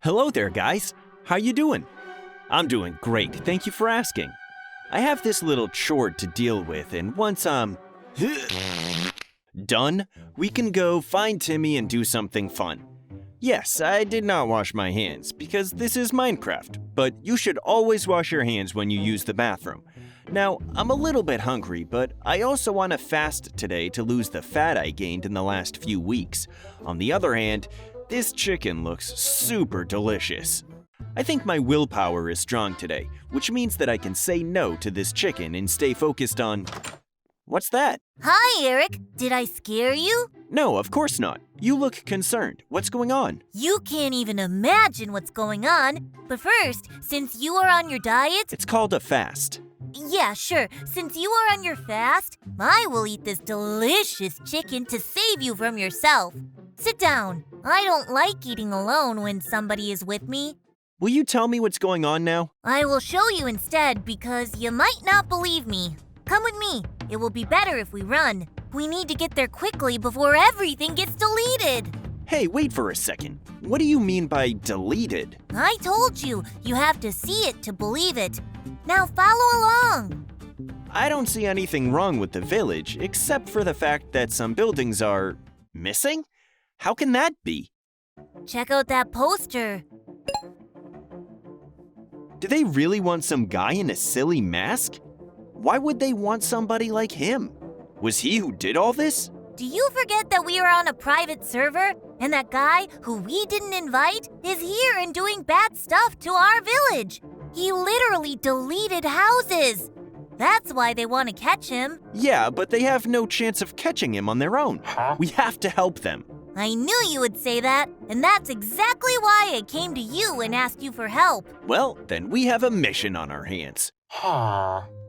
Hello there, guys. How you doing? I'm doing great, thank you for asking. I have this little chore to deal with, and once I'm done, we can go find Timmy and do something fun. Yes, I did not wash my hands, because this is Minecraft, but you should always wash your hands when you use the bathroom. Now, I'm a little bit hungry, but I also want to fast today to lose the fat I gained in the last few weeks. On the other hand, this chicken looks super delicious. I think my willpower is strong today, which means that I can say no to this chicken and stay focused on... What's that? Hi, Eric. Did I scare you? No, of course not. You look concerned. What's going on? You can't even imagine what's going on. But first, since you are on your diet... It's called a fast. Yeah, sure. Since you are on your fast, I will eat this delicious chicken to save you from yourself. Sit down. I don't like eating alone when somebody is with me. Will you tell me what's going on now? I will show you instead because you might not believe me. Come with me. It will be better if we run. We need to get there quickly before everything gets deleted. Hey, wait for a second. What do you mean by deleted? I told you, you have to see it to believe it. Now follow along. I don't see anything wrong with the village, except for the fact that some buildings are... missing? How can that be? Check out that poster. Do they really want some guy in a silly mask? Why would they want somebody like him? Was he who did all this? Do you forget that we are on a private server? And that guy, who we didn't invite, is here and doing bad stuff to our village. He literally deleted houses. That's why they want to catch him. Yeah, but they have no chance of catching him on their own. We have to help them. I knew you would say that, and that's exactly why I came to you and asked you for help. Well, then we have a mission on our hands.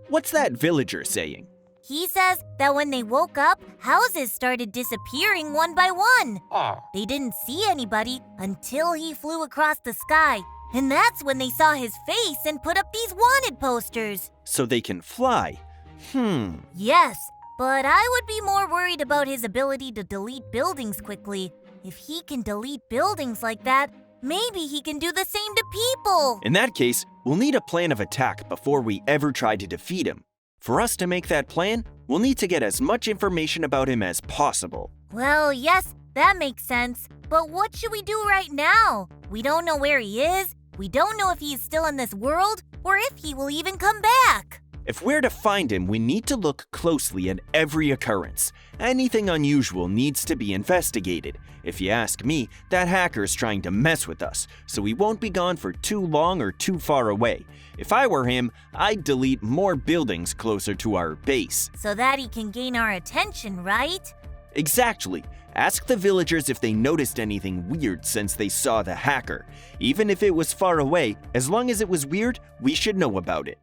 What's that villager saying? He says that when they woke up, houses started disappearing one by one. They didn't see anybody until he flew across the sky. And that's when they saw his face and put up these wanted posters. So they can fly. Yes, but I would be more worried about his ability to delete buildings quickly. If he can delete buildings like that, maybe he can do the same to people. In that case, we'll need a plan of attack before we ever try to defeat him. For us to make that plan, we'll need to get as much information about him as possible. Well, yes, that makes sense. But what should we do right now? We don't know where he is. We don't know if he's still in this world or if he will even come back. If we're to find him, we need to look closely at every occurrence. Anything unusual needs to be investigated. If you ask me, that hacker's trying to mess with us, so he won't be gone for too long or too far away. If I were him, I'd delete more buildings closer to our base. So that he can gain our attention, right? Exactly. Ask the villagers if they noticed anything weird since they saw the hacker. Even if it was far away, as long as it was weird, we should know about it.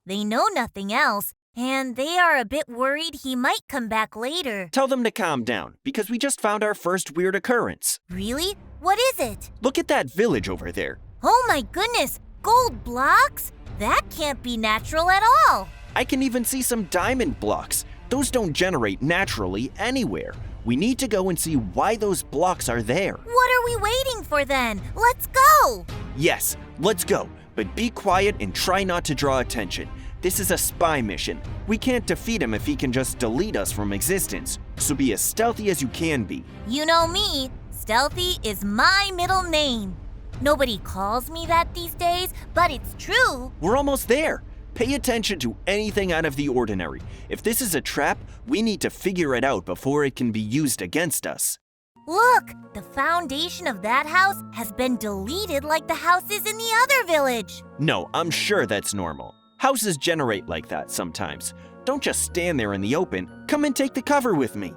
They know nothing else, and they are a bit worried he might come back later. Tell them to calm down, because we just found our first weird occurrence. Really? What is it? Look at that village over there. Oh my goodness! Gold blocks? That can't be natural at all. I can even see some diamond blocks. Those don't generate naturally anywhere. We need to go and see why those blocks are there. What are we waiting for then? Let's go! Yes, let's go. But be quiet and try not to draw attention. This is a spy mission. We can't defeat him if he can just delete us from existence. So be as stealthy as you can be. You know me. Stealthy is my middle name. Nobody calls me that these days, but it's true. We're almost there. Pay attention to anything out of the ordinary. If this is a trap, we need to figure it out before it can be used against us. Look, the foundation of that house has been deleted like the houses in the other village. No, I'm sure that's normal. Houses generate like that sometimes. Don't just stand there in the open. Come and take the cover with me.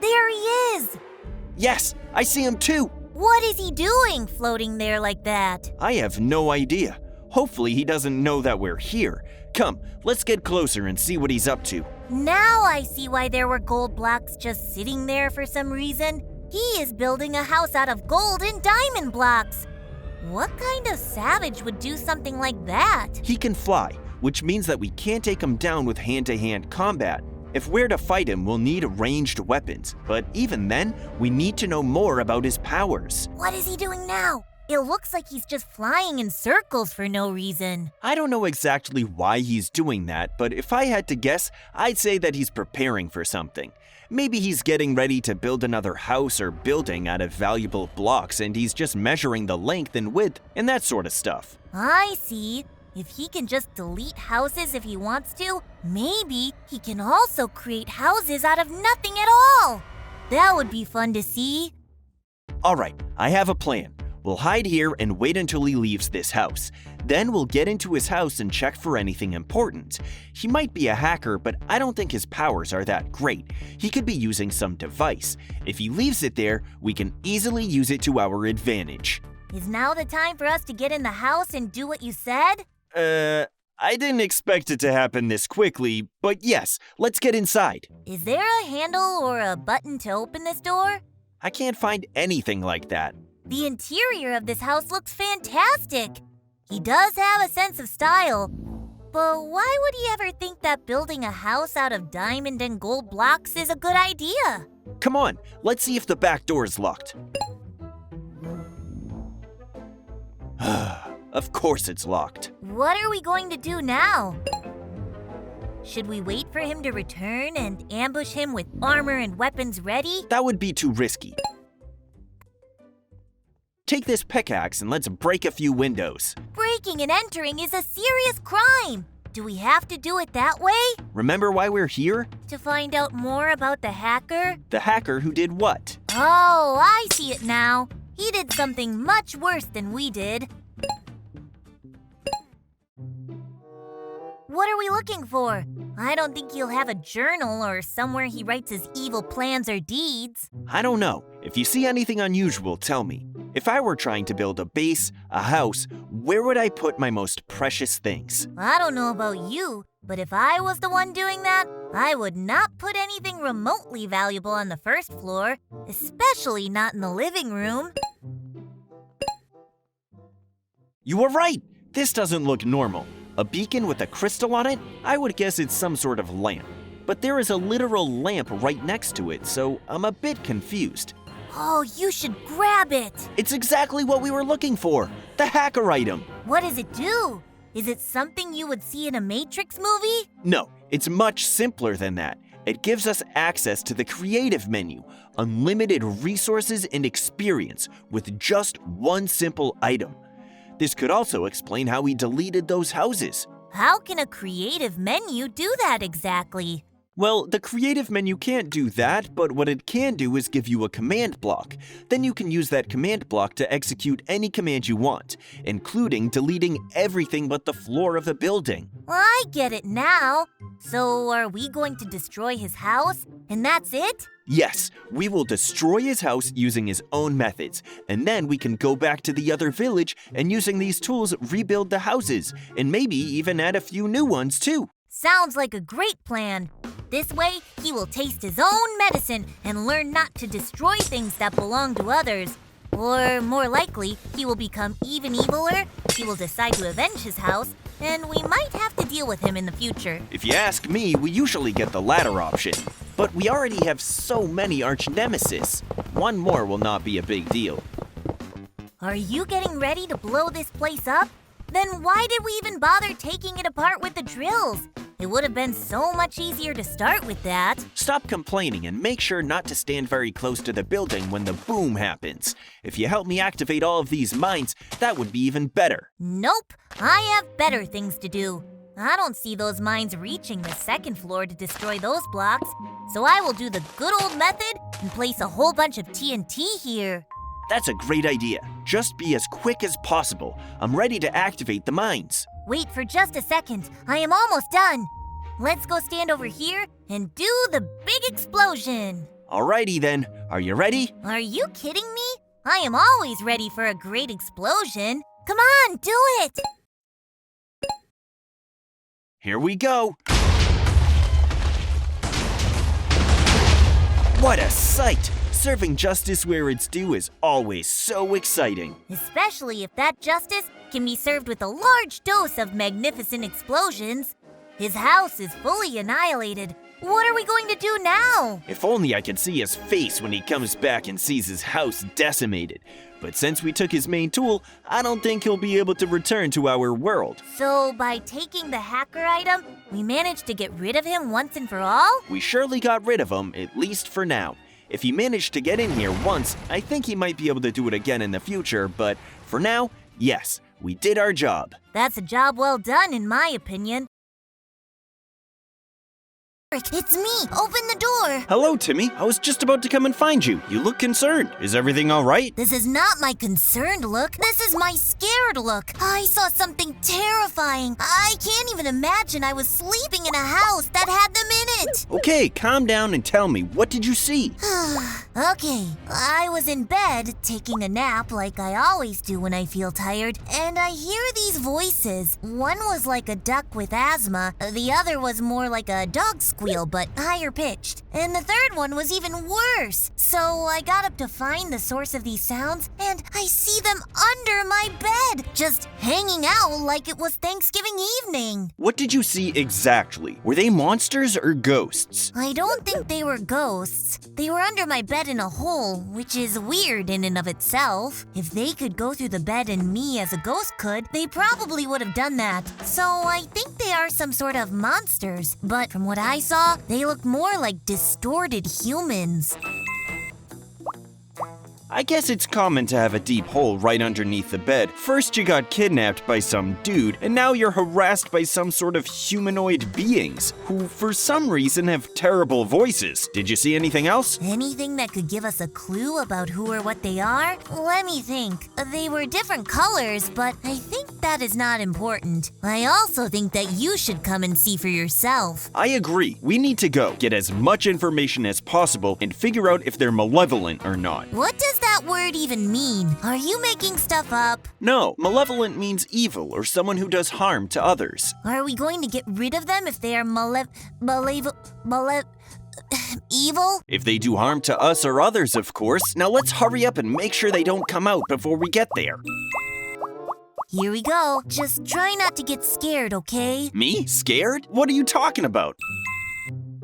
There he is! Yes, I see him too. What is he doing floating there like that? I have no idea. Hopefully he doesn't know that we're here. Come, let's get closer and see what he's up to. Now I see why there were gold blocks just sitting there for some reason. He is building a house out of gold and diamond blocks. What kind of savage would do something like that? He can fly, which means that we can't take him down with hand-to-hand combat. If we're to fight him, we'll need ranged weapons, but even then, we need to know more about his powers. What is he doing now? It looks like he's just flying in circles for no reason. I don't know exactly why he's doing that, but if I had to guess, I'd say that he's preparing for something. Maybe he's getting ready to build another house or building out of valuable blocks and he's just measuring the length and width and that sort of stuff. I see. If he can just delete houses if he wants to, maybe he can also create houses out of nothing at all. That would be fun to see. Alright, I have a plan. We'll hide here and wait until he leaves this house. Then we'll get into his house and check for anything important. He might be a hacker, but I don't think his powers are that great. He could be using some device. If he leaves it there, we can easily use it to our advantage. Is now the time for us to get in the house and do what you said? I didn't expect it to happen this quickly, but yes, let's get inside. Is there a handle or a button to open this door? I can't find anything like that. The interior of this house looks fantastic. He does have a sense of style. But why would he ever think that building a house out of diamond and gold blocks is a good idea? Come on, let's see if the back door is locked. Of course it's locked. What are we going to do now? Should we wait for him to return and ambush him with armor and weapons ready? That would be too risky. Take this pickaxe and let's break a few windows. Breaking and entering is a serious crime. Do we have to do it that way? Remember why we're here? To find out more about the hacker? The hacker who did what? Oh, I see it now. He did something much worse than we did. What are we looking for? I don't think he'll have a journal or somewhere he writes his evil plans or deeds. I don't know. If you see anything unusual, tell me. If I were trying to build a base, a house, where would I put my most precious things? I don't know about you, but if I was the one doing that, I would not put anything remotely valuable on the first floor, especially not in the living room. You were right! This doesn't look normal. A beacon with a crystal on it? I would guess it's some sort of lamp. But there is a literal lamp right next to it, so I'm a bit confused. Oh, you should grab it! It's exactly what we were looking for! The hacker item! What does it do? Is it something you would see in a Matrix movie? No, it's much simpler than that. It gives us access to the creative menu, unlimited resources and experience with just one simple item. This could also explain how he deleted those houses. How can a creative menu do that exactly? Well, the creative menu can't do that, but what it can do is give you a command block. Then you can use that command block to execute any command you want, including deleting everything but the floor of the building. I get it now. So are we going to destroy his house? And that's it? Yes, we will destroy his house using his own methods, and then we can go back to the other village and using these tools rebuild the houses, and maybe even add a few new ones too. Sounds like a great plan. This way, he will taste his own medicine and learn not to destroy things that belong to others. Or more likely, he will become even eviler, he will decide to avenge his house, and we might have to deal with him in the future. If you ask me, we usually get the latter option. But we already have so many arch nemesis. One more will not be a big deal. Are you getting ready to blow this place up? Then why did we even bother taking it apart with the drills? It would have been so much easier to start with that. Stop complaining and make sure not to stand very close to the building when the boom happens. If you help me activate all of these mines, that would be even better. Nope, I have better things to do. I don't see those mines reaching the second floor to destroy those blocks, so I will do the good old method and place a whole bunch of TNT here. That's a great idea. Just be as quick as possible. I'm ready to activate the mines. Wait for just a second. I am almost done. Let's go stand over here and do the big explosion. Alrighty then. Are you ready? Are you kidding me? I am always ready for a great explosion. Come on, do it! Here we go. What a sight! Serving justice where it's due is always so exciting. Especially if that justice can be served with a large dose of magnificent explosions. His house is fully annihilated, what are we going to do now? If only I could see his face when he comes back and sees his house decimated. But since we took his main tool, I don't think he'll be able to return to our world. So by taking the hacker item, we managed to get rid of him once and for all? We surely got rid of him, at least for now. If he managed to get in here once, I think he might be able to do it again in the future, but for now, yes, we did our job. That's a job well done, in my opinion. It's me! Open the door! Hello, Timmy. I was just about to come and find you. You look concerned. Is everything all right? This is not my concerned look. This is my scared look. I saw something terrifying. I can't even imagine I was sleeping in a house that had them in it. Okay, calm down and tell me, what did you see? Okay, I was in bed taking a nap like I always do when I feel tired, and I hear these voices. One was like a duck with asthma, the other was more like a dog squeal but higher pitched, and the third one was even worse. So I got up to find the source of these sounds, and I see them under my bed, just hanging out like it was Thanksgiving evening. What did you see exactly? Were they monsters or ghosts? I don't think they were ghosts. They were under my bed in a hole, which is weird in and of itself. If they could go through the bed and me as a ghost could, they probably would have done that. So I think they are some sort of monsters. But from what I saw, they look more like distorted humans. I guess it's common to have a deep hole right underneath the bed. First you got kidnapped by some dude, and now you're harassed by some sort of humanoid beings, who for some reason have terrible voices. Did you see anything else? Anything that could give us a clue about who or what they are? Let me think. They were different colors, but I think that is not important. I also think that you should come and see for yourself. I agree. We need to go, get as much information as possible, and figure out if they're malevolent or not. What does that word even mean? Are you making stuff up? No, malevolent means evil or someone who does harm to others. Are we going to get rid of them if they are evil? If they do harm to us or others, of course. Now let's hurry up and make sure they don't come out before we get there. Here we go. Just try not to get scared, okay? Me? Scared? What are you talking about?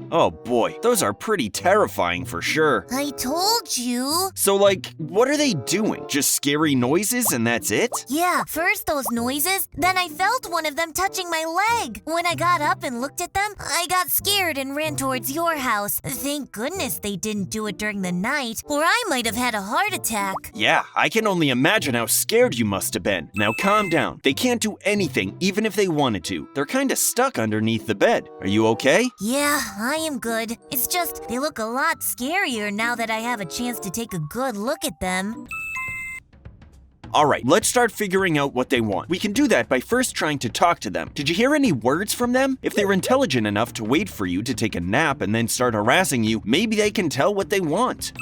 Oh boy, those are pretty terrifying for sure. I told you. So like, what are they doing? Just scary noises and that's it? Yeah, first those noises, then I felt one of them touching my leg. When I got up and looked at them, I got scared and ran towards your house. Thank goodness they didn't do it during the night, or I might have had a heart attack. Yeah, I can only imagine how scared you must have been. Now calm down. They can't do anything, even if they wanted to. They're kinda stuck underneath the bed. Are you okay? Yeah, I am good. It's just, they look a lot scarier now that I have a chance to take a good look at them. Alright, let's start figuring out what they want. We can do that by first trying to talk to them. Did you hear any words from them? If they're intelligent enough to wait for you to take a nap and then start harassing you, maybe they can tell what they want.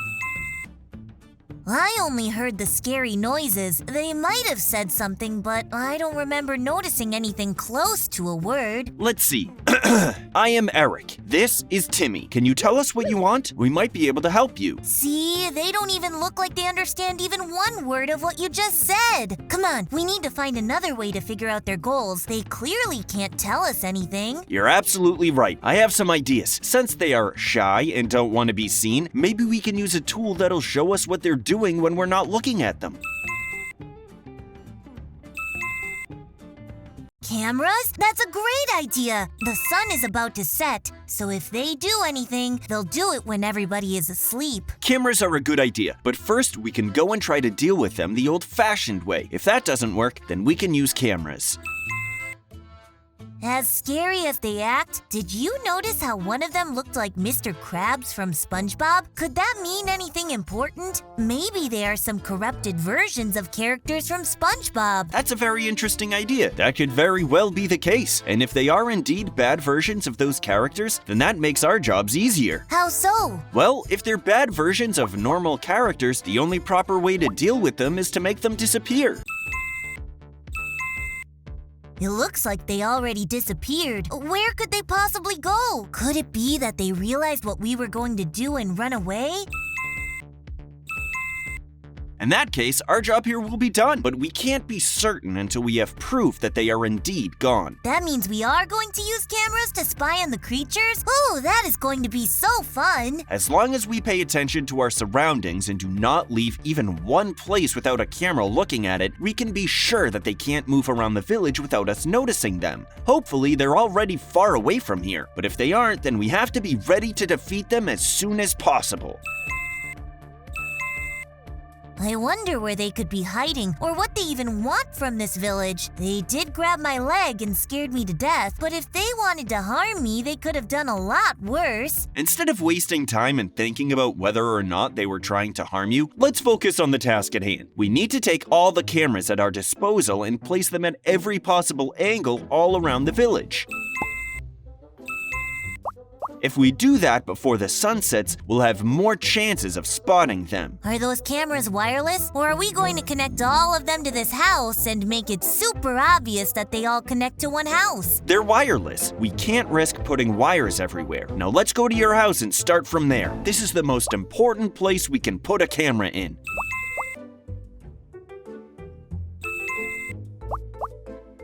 I only heard the scary noises. They might have said something, but I don't remember noticing anything close to a word. Let's see. I am Eric. This is Timmy. Can you tell us what you want? We might be able to help you. See, they don't even look like they understand even one word of what you just said. Come on, we need to find another way to figure out their goals. They clearly can't tell us anything. You're absolutely right. I have some ideas. Since they are shy and don't want to be seen, maybe we can use a tool that'll show us what they're doing when we're not looking at them. Cameras? That's a great idea! The sun is about to set, so if they do anything, they'll do it when everybody is asleep. Cameras are a good idea, but first we can go and try to deal with them the old-fashioned way. If that doesn't work, then we can use cameras. As scary as they act, did you notice how one of them looked like Mr. Krabs from SpongeBob? Could that mean anything important? Maybe they are some corrupted versions of characters from SpongeBob. That's a very interesting idea. That could very well be the case. And if they are indeed bad versions of those characters, then that makes our jobs easier. How so? Well, if they're bad versions of normal characters, the only proper way to deal with them is to make them disappear. It looks like they already disappeared. Where could they possibly go? Could it be that they realized what we were going to do and run away? In that case, our job here will be done, but we can't be certain until we have proof that they are indeed gone. That means we are going to use cameras to spy on the creatures? Ooh, that is going to be so fun! As long as we pay attention to our surroundings and do not leave even one place without a camera looking at it, we can be sure that they can't move around the village without us noticing them. Hopefully, they're already far away from here, but if they aren't, then we have to be ready to defeat them as soon as possible. I wonder where they could be hiding, or what they even want from this village. They did grab my leg and scared me to death, but if they wanted to harm me, they could have done a lot worse. Instead of wasting time and thinking about whether or not they were trying to harm you, let's focus on the task at hand. We need to take all the cameras at our disposal and place them at every possible angle all around the village. If we do that before the sun sets, we'll have more chances of spotting them. Are those cameras wireless, or are we going to connect all of them to this house and make it super obvious that they all connect to one house? They're wireless. We can't risk putting wires everywhere. Now let's go to your house and start from there. This is the most important place we can put a camera in.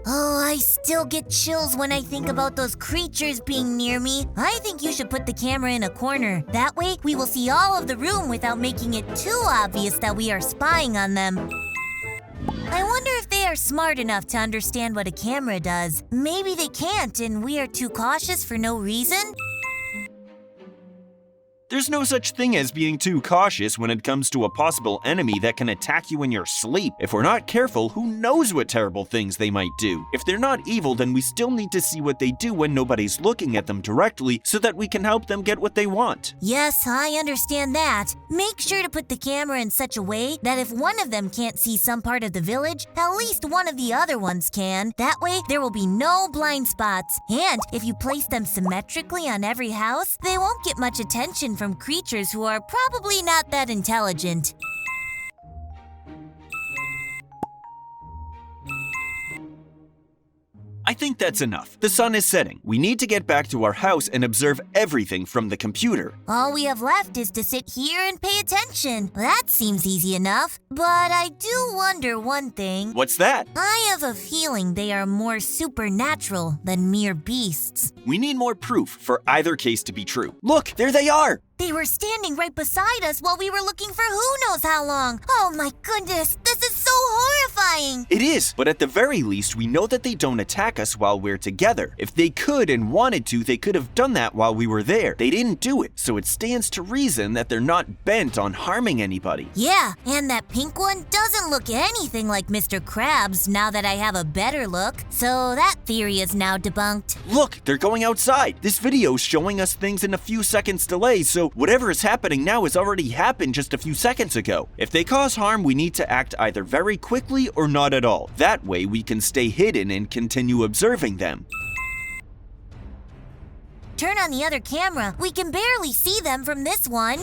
Oh, I still get chills when I think about those creatures being near me. I think you should put the camera in a corner. That way, we will see all of the room without making it too obvious that we are spying on them. I wonder if they are smart enough to understand what a camera does. Maybe they can't and we are too cautious for no reason? There's no such thing as being too cautious when it comes to a possible enemy that can attack you in your sleep. If we're not careful, who knows what terrible things they might do? If they're not evil, then we still need to see what they do when nobody's looking at them directly so that we can help them get what they want. Yes, I understand that. Make sure to put the camera in such a way that if one of them can't see some part of the village, at least one of the other ones can. That way, there will be no blind spots. And if you place them symmetrically on every house, they won't get much attention from creatures who are probably not that intelligent. I think that's enough. The sun is setting. We need to get back to our house and observe everything from the computer. All we have left is to sit here and pay attention. That seems easy enough. But I do wonder one thing. What's that? I have a feeling they are more supernatural than mere beasts. We need more proof for either case to be true. Look, there they are! They were standing right beside us while we were looking for who knows how long. Oh my goodness, this is so horrifying. It is, but at the very least, we know that they don't attack us while we're together. If they could and wanted to, they could have done that while we were there. They didn't do it, so it stands to reason that they're not bent on harming anybody. Yeah, and that pink one doesn't look anything like Mr. Krabs now that I have a better look. So that theory is now debunked. Look, they're going outside. This video's showing us things in a few seconds delay, so whatever is happening now has already happened just a few seconds ago. If they cause harm, we need to act either very quickly or not at all. That way we can stay hidden and continue observing them. Turn on the other camera. We can barely see them from this one.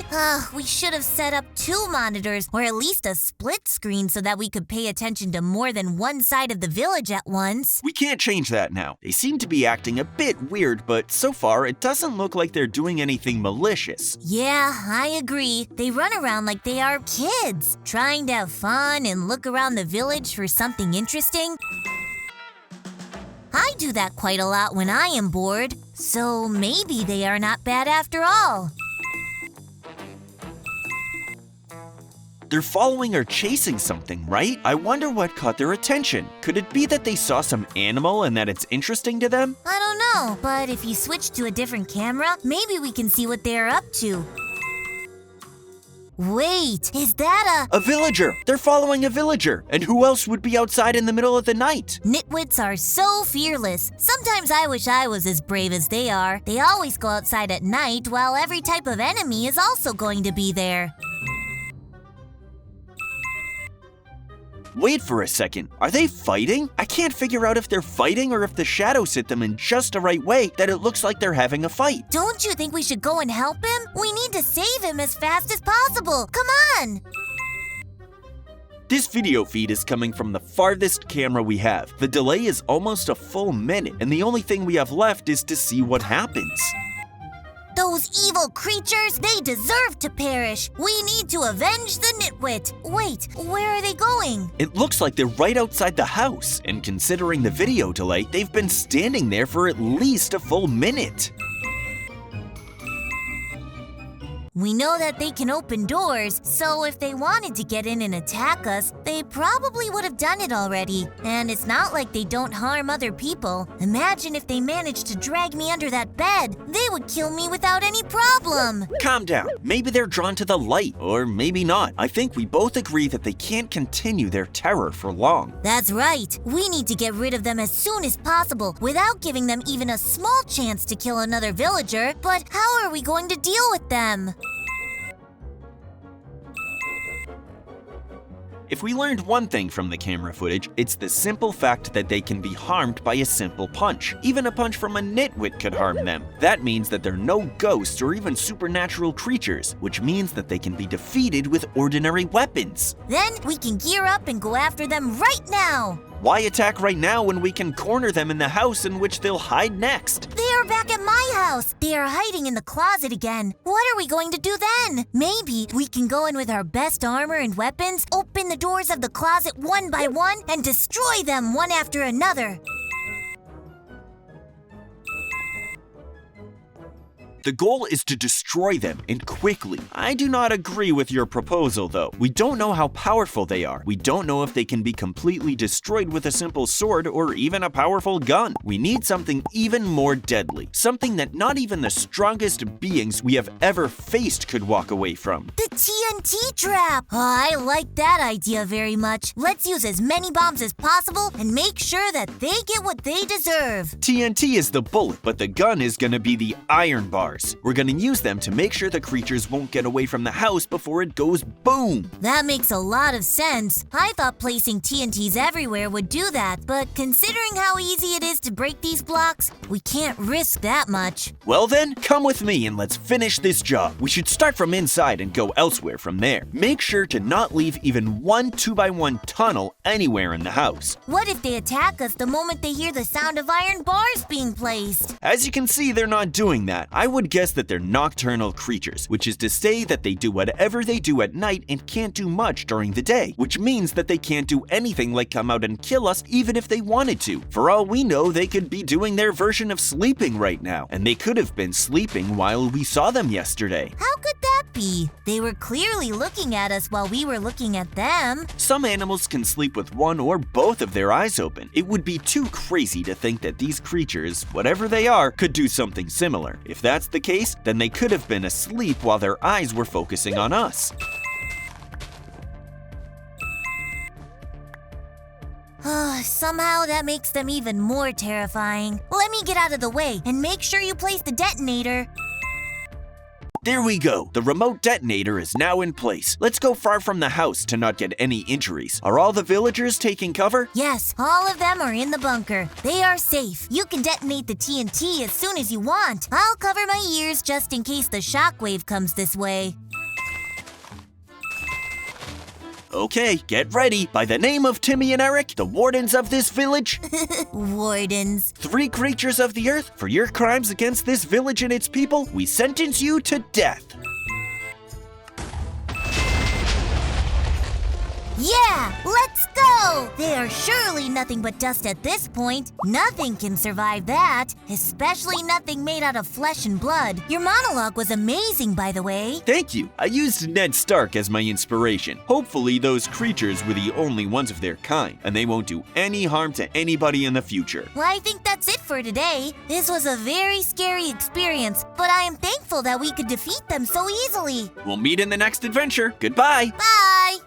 We should have set up 2 monitors, or at least a split screen so that we could pay attention to more than one side of the village at once. We can't change that now. They seem to be acting a bit weird, but so far it doesn't look like they're doing anything malicious. Yeah, I agree. They run around like they are kids, trying to have fun and look around the village for something interesting. I do that quite a lot when I am bored, so maybe they are not bad after all. They're following or chasing something, right? I wonder what caught their attention. Could it be that they saw some animal and that it's interesting to them? I don't know, but if you switch to a different camera, maybe we can see what they are up to. Wait, is that a villager! They're following a villager! And who else would be outside in the middle of the night? Nitwits are so fearless. Sometimes I wish I was as brave as they are. They always go outside at night while every type of enemy is also going to be there. Wait for a second, are they fighting? I can't figure out if they're fighting or if the shadows hit them in just the right way that it looks like they're having a fight. Don't you think we should go and help him? We need to save him as fast as possible. Come on! This video feed is coming from the farthest camera we have. The delay is almost a full minute, and the only thing we have left is to see what happens. Those evil creatures, they deserve to perish. We need to avenge the nitwit. Wait, where are they going? It looks like they're right outside the house, and considering the video delay, they've been standing there for at least a full minute. We know that they can open doors, so if they wanted to get in and attack us, they probably would have done it already. And it's not like they don't harm other people. Imagine if they managed to drag me under that bed. They would kill me without any problem. Calm down. Maybe they're drawn to the light, or maybe not. I think we both agree that they can't continue their terror for long. That's right. We need to get rid of them as soon as possible without giving them even a small chance to kill another villager. But how are we going to deal with them? If we learned one thing from the camera footage, it's the simple fact that they can be harmed by a simple punch. Even a punch from a nitwit could harm them. That means that they're no ghosts or even supernatural creatures, which means that they can be defeated with ordinary weapons. Then we can gear up and go after them right now. Why attack right now when we can corner them in the house in which they'll hide next? They are back at my house. They are hiding in the closet again. What are we going to do then? Maybe we can go in with our best armor and weapons, open the doors of the closet one by one, and destroy them one after another. The goal is to destroy them, and quickly. I do not agree with your proposal, though. We don't know how powerful they are. We don't know if they can be completely destroyed with a simple sword or even a powerful gun. We need something even more deadly. Something that not even the strongest beings we have ever faced could walk away from. The TNT trap! Oh, I like that idea very much. Let's use as many bombs as possible and make sure that they get what they deserve. TNT is the bullet, but the gun is gonna be the iron bars. We're gonna use them to make sure the creatures won't get away from the house before it goes boom. That makes a lot of sense. I thought placing TNTs everywhere would do that, but considering how easy it is to break these blocks, we can't risk that much. Well then, come with me and let's finish this job. We should start from inside and go elsewhere from there. Make sure to not leave even one 2x1 tunnel anywhere in the house. What if they attack us the moment they hear the sound of iron bars being placed? As you can see, they're not doing that. I would guess that they're nocturnal creatures, which is to say that they do whatever they do at night and can't do much during the day, which means that they can't do anything like come out and kill us even if they wanted to. For all we know, they could be doing their version of sleeping right now, and they could have been sleeping while we saw them yesterday. How could that be? They were clearly looking at us while we were looking at them. Some animals can sleep with one or both of their eyes open. It would be too crazy to think that these creatures, whatever they are, could do something similar. If that's the case, then they could have been asleep while their eyes were focusing on us. Somehow that makes them even more terrifying. Let me get out of the way and make sure you place the detonator. There we go. The remote detonator is now in place. Let's go far from the house to not get any injuries. Are all the villagers taking cover? Yes, all of them are in the bunker. They are safe. You can detonate the TNT as soon as you want. I'll cover my ears just in case the shockwave comes this way. Okay, get ready. By the name of Timmy and Eric, the wardens of this village. Wardens. 3 creatures of the earth, for your crimes against this village and its people, we sentence you to death. Yeah, let's go! They are surely nothing but dust at this point. Nothing can survive that, especially nothing made out of flesh and blood. Your monologue was amazing, by the way. Thank you. I used Ned Stark as my inspiration. Hopefully those creatures were the only ones of their kind, and they won't do any harm to anybody in the future. Well, I think that's it for today. This was a very scary experience, but I am thankful that we could defeat them so easily. We'll meet in the next adventure. Goodbye. Bye!